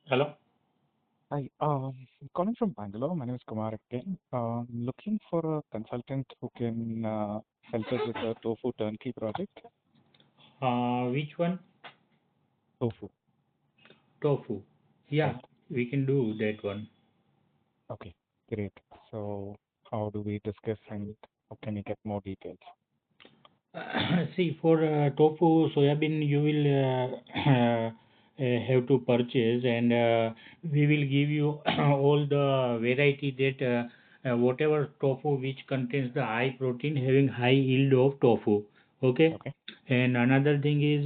Hello. Hi, calling from Bangalore. My name is Kumar again. Looking for a consultant who can help us with the Tofu turnkey project. Which one? Tofu, Tofu. Yeah, right? we can do that one. Okay, great. So, how do we discuss and how can you get more details? See, for tofu soybean, you will have to purchase, and we will give you all the variety that whatever tofu which contains the high protein, having high yield of tofu. Okay, Okay, and another thing is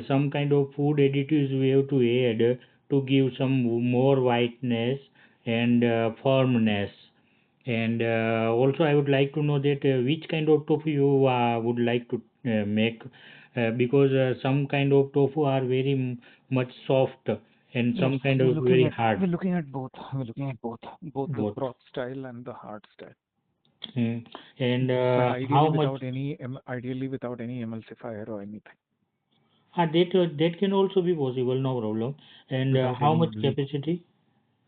some kind of food additives we have to add to give some more whiteness and firmness. And also, I would like to know that which kind of tofu you would like to make, because some kind of tofu are very much soft and yes, some kind of very hard. we're looking at both. We're looking at both the Both. broth style and the hard style. Mm. And But how much? ideally without any emulsifier or anything, That can also be possible, no problem. And without how any much bleach. capacity?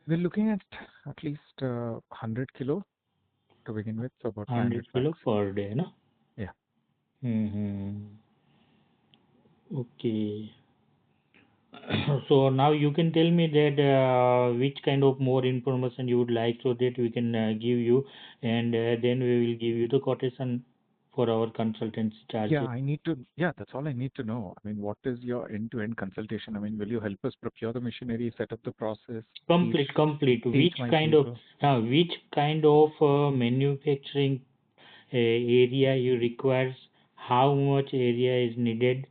We're looking at least 100 kilo to begin with, so about 500 100 kilo packs. per day, no? Yeah. Mm-hmm. Okay. So now you can tell me that which kind of more information you would like so that we can give you, and then we will give you the quotation for our consultancy charges. Yeah, that's all I need to know. I mean, what is your end-to-end consultation? I mean, will you help us procure the machinery, set up the process, teach Complete. teach Which my kind of people? manufacturing area you requires, how much area is needed,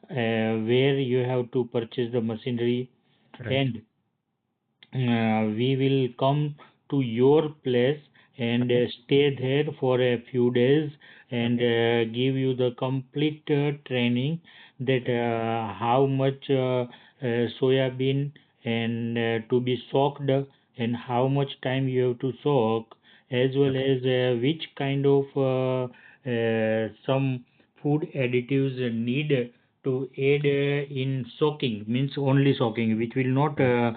where you have to purchase the machinery, Right. and we will come to your place and Okay. stay there for a few days and Okay. give you the complete training that how much soya bean and to be soaked and how much time you have to soak, as well Okay. as which kind of some food additives need to aid in soaking, means only soaking, which will not Right.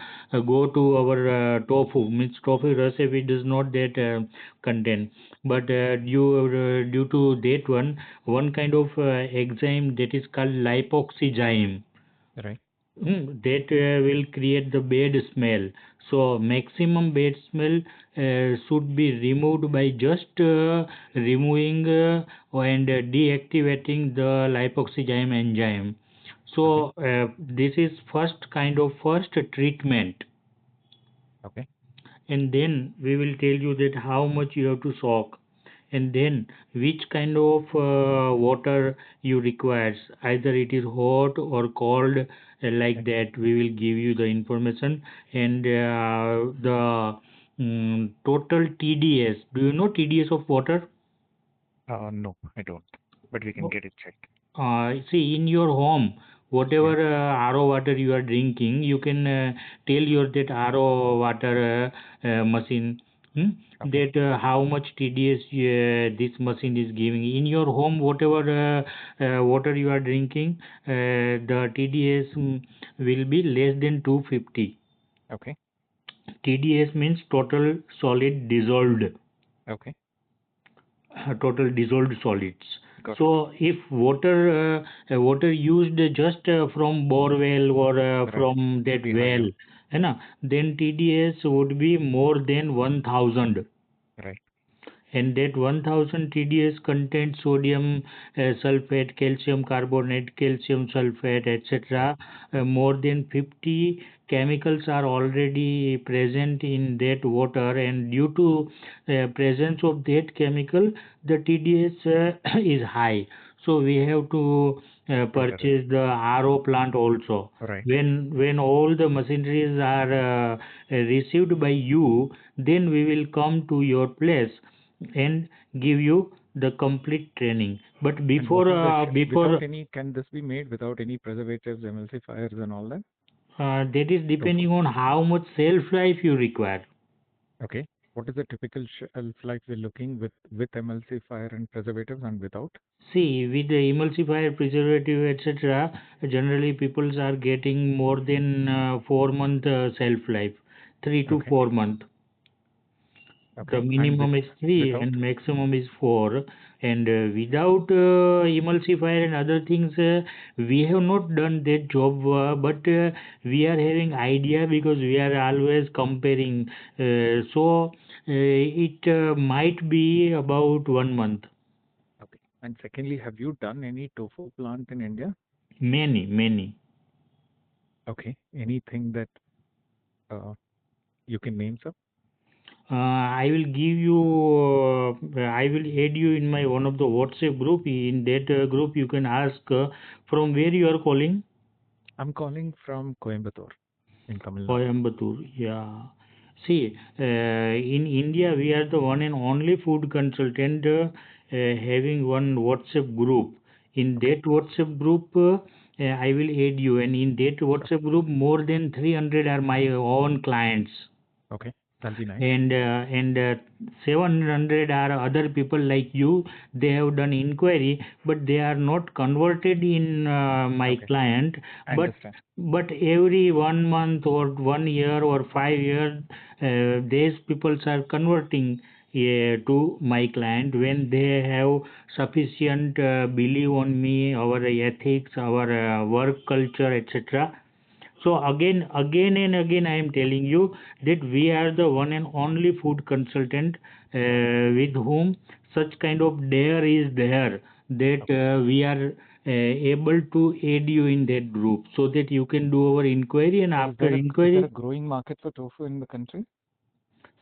go to our tofu, means tofu recipe does not that contain, but due to that one kind of enzyme that is called lipoxygenase, Right. that will create the bad smell. So maximum bad smell should be removed by just removing and deactivating the lipoxygenase enzyme. Okay. So this is first treatment, Okay. and then we will tell you that how much you have to soak, and then which kind of water you requires, either it is hot or cold, like Okay. that we will give you the information. And the total tds, do you know tds of water? No, I don't. But we can get it checked. See, in your home, whatever Yeah. RO water you are drinking, you can tell your that RO water machine, Okay. that how much TDS this machine is giving. In your home, whatever water you are drinking, the TDS will be less than 250. Okay. TDS means total solid dissolved, Okay. total dissolved solids. Got it. So if water used just from bore well or Right. from Will that be higher. well, है ना, then TDS would be more than 1000, Right. and that 1000 TDS contains sodium sulfate, calcium carbonate, calcium sulfate, Right. etc. More than 50 chemicals are already present in that water, and due to presence of that chemical, the TDS is high. So we have to Filter it. purchase the RO plant also. Right. When all the machineries are received by you, then we will come to your place and give you the complete training. But And what is the before can this be made without any preservatives, emulsifiers, and all that? that is Tofu. depending on how much shelf life you require. Okay. What is the typical shelf life we're looking with emulsifier and preservatives and without? See, with the emulsifier, preservative, etc., generally people are getting more than 4 month shelf life, 3 to Okay. 4 month. The Okay. And minimum is three without? and maximum is four. And without emulsifier and other things, we have not done that job, but we are having idea because we are always comparing. So it might be about 1 month. Okay. And secondly, have you done any tofu plant in India? Many, many. Okay. Anything that uh, you can name, sir? I will give you. I will add you in my one of the WhatsApp group. In that group, you can ask from where you are calling. I'm calling from Coimbatore in Tamil Nadu. Coimbatore. Yeah. See, in India, we are the one and only food consultant having one WhatsApp group. In Okay. that WhatsApp group, I will add you, and in that Sure. WhatsApp group, more than 300 are my own clients. Okay. That'll be nice. And 700 are other people like you. They have done inquiry, but they are not converted in my Okay. client. I but understand. but every 1 month or 1 year or 5 years, these people are converting to my client when they have sufficient belief on me, our ethics, our work culture, etc. So again and again, I am telling you that we are the one and only food consultant with whom such kind of dare is there, that Okay. we are able to aid you in that group so that you can do our inquiry, and So after is there a inquiry, growing market for tofu in the country?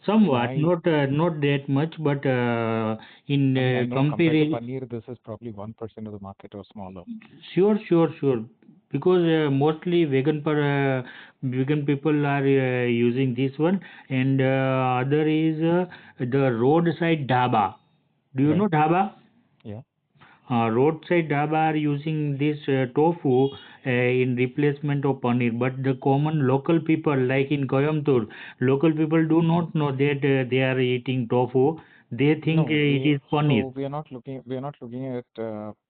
somewhat, My, not that much, but in I mean, I know compared to compare. paneer, this is probably 1% of the market or smaller. Sure, sure, sure. Because mostly vegan people are using this one, and other is the roadside dhaba. Do you know Right. dhaba? Yeah. Roadside dhaba are using this tofu in replacement of paneer, but the common local people, like in Coimbatore, local people do not know that they are eating tofu. They think No, it is paneer. we are not looking at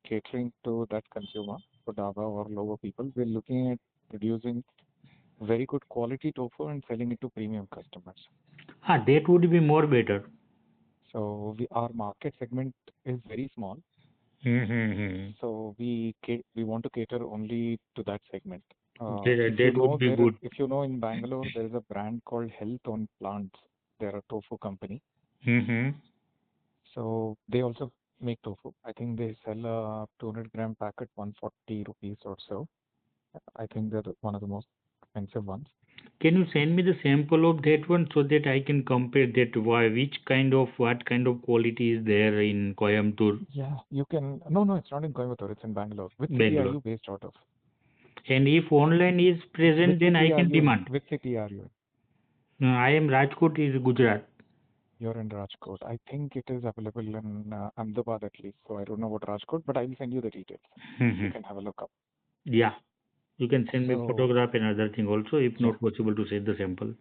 catering to that consumer, for Daba or lower people. We're looking at producing very good quality tofu and selling it to premium customers. That would be more better. So our market segment is very small. Mm-hmm. So we want to cater only to that segment. That would be good. If you know in Bangalore, there is a brand called Health on Plants. They're a tofu company. Mm-hmm. So they also make tofu. I think they sell a 200-gram packet, 140 rupees or so. I think they're one of the most expensive ones. Can you send me the sample of that one so that I can compare that which kind of what kind of quality is there in Coimbatore, Yeah, you can. No, no, it's not in Coimbatore. It's in Bangalore. Which city are Bangalore? you based out of? And if online is Which present, then I city are can you in? demand. Which city are you in? I am Rajkot, is Gujarat. You're in Rajkot. I think it is available in Ahmedabad at least. So I don't know about Rajkot, but I will send you the details. You Mm-hmm. can have a look up. Yeah, you can send me So photograph and other thing also if yeah, not possible to send the sample.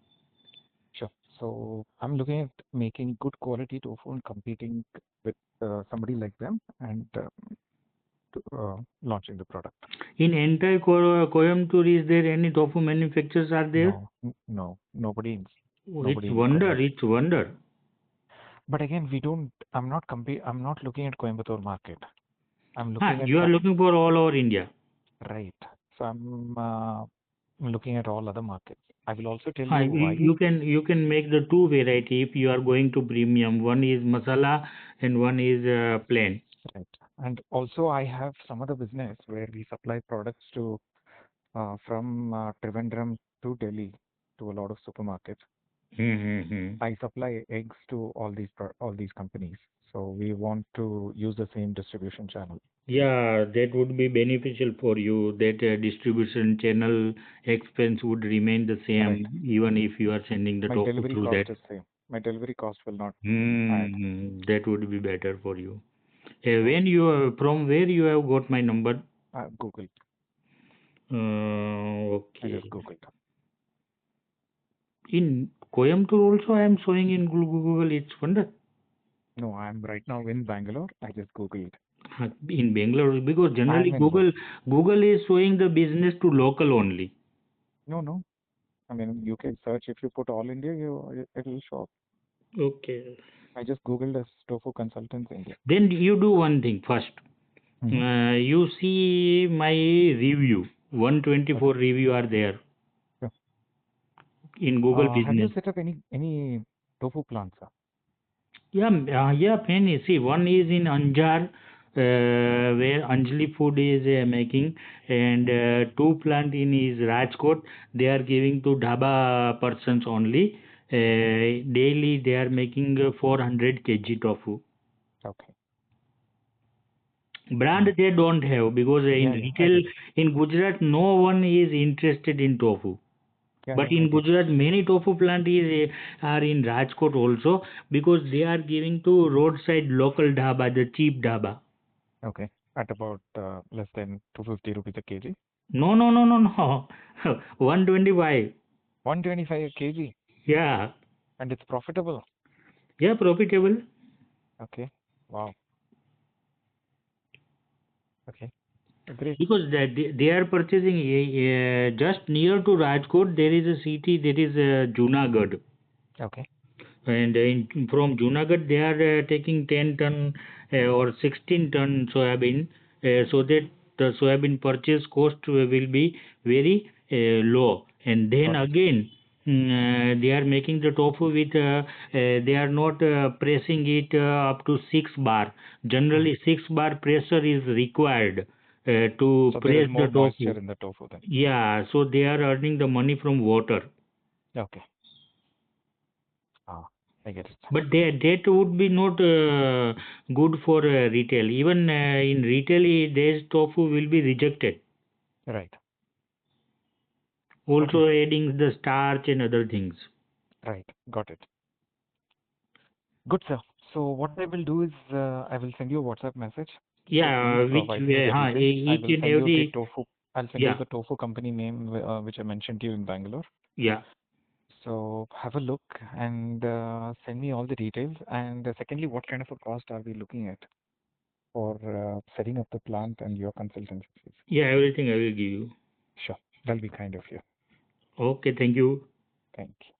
sure. So I'm looking at making good quality tofu and competing with somebody like them and launching the product. In entire Coimbatore, is there any tofu manufacturers are there? No, no, Oh, it's nobody in wonder, Coimbatore. it's wonder. But again, we don't. I'm not looking at Coimbatore market. I'm looking at You are looking for all over India. right. So I'm looking at all other markets. I will also tell Ah, you you, why. you can make the two variety if you are going to premium. One is masala and one is plain. Right. And also, I have some other business where we supply products to from Trivandrum to Delhi to a lot of supermarkets. Mm-hmm. I supply eggs to all these companies. So we want to use the same distribution channel. Yeah, that would be beneficial for you. That distribution channel expense would remain the Right. same even if you are sending the My tofu delivery through cost that. is same. My delivery cost will not add. That would be better for you. So When you from where you have got my number? Google. I just Okay. Googled. In Coimbatore also I am showing in Google. It's wonder. No, I'm right now in Bangalore. I just Googled. In Bangalore because generally I'm in both. Google is showing the business to local only. No, no. I mean, you can search if you put all India, it will show up. Okay. I just Googled as Tofu Consultants India. Then you do one thing first. Mm-hmm. You see my review. 124 Okay. review are there Sure. in Google Have you Business. set up any tofu plants, sir? Yeah, yeah, many. See, one is in Anjar, where Anjali Food is making, and two plant in is Rajkot. They are giving to dhaba persons only. Daily they are making 400 kg tofu. Okay. Brand Mm. they don't have because in Yeah, yeah, I retail get it. in Gujarat no one is interested in tofu. Yeah, But yeah, I in get it. Gujarat, many tofu plant are in Rajkot also because they are giving to roadside local dhaba, the cheap dhaba. Okay. At about less than 250 rupees a kg. No, no, no, no, no. 125. 125 a kg. Yeah, And it's profitable. yeah, profitable. Okay. Wow. Okay. Great. Because they are purchasing just near to Rajkot. There is a city that is Junagadh. Okay. And from Junagadh, they are taking 10 ton or 16 ton soybean, so that the soybean purchase cost will be very low. And then Got it. again, they are making the tofu with, they are not pressing it up to 6 bar. Mm. Generally, 6 bar pressure is required to So there is press the more moisture tofu. in the tofu then. Yeah, so they are earning the money from water. Okay. Ah, I get it. But that would be not good for retail. Even in retail, this tofu will be rejected. Right. Okay. Also adding the starch and other things. Right. Got it. Good, sir. So what I will do is I will send you a WhatsApp message. So please Yeah, which provide me the details. I each will and send you the every, tofu. I'll send you yeah, the tofu company name which I mentioned to you in Bangalore. yeah, So have a look and send me all the details. And secondly, what kind of a cost are we looking at for setting up the plant and your consultancy fees? yeah, everything I will give you. Sure. That'll be kind of you. Okay, thank you. Thank you.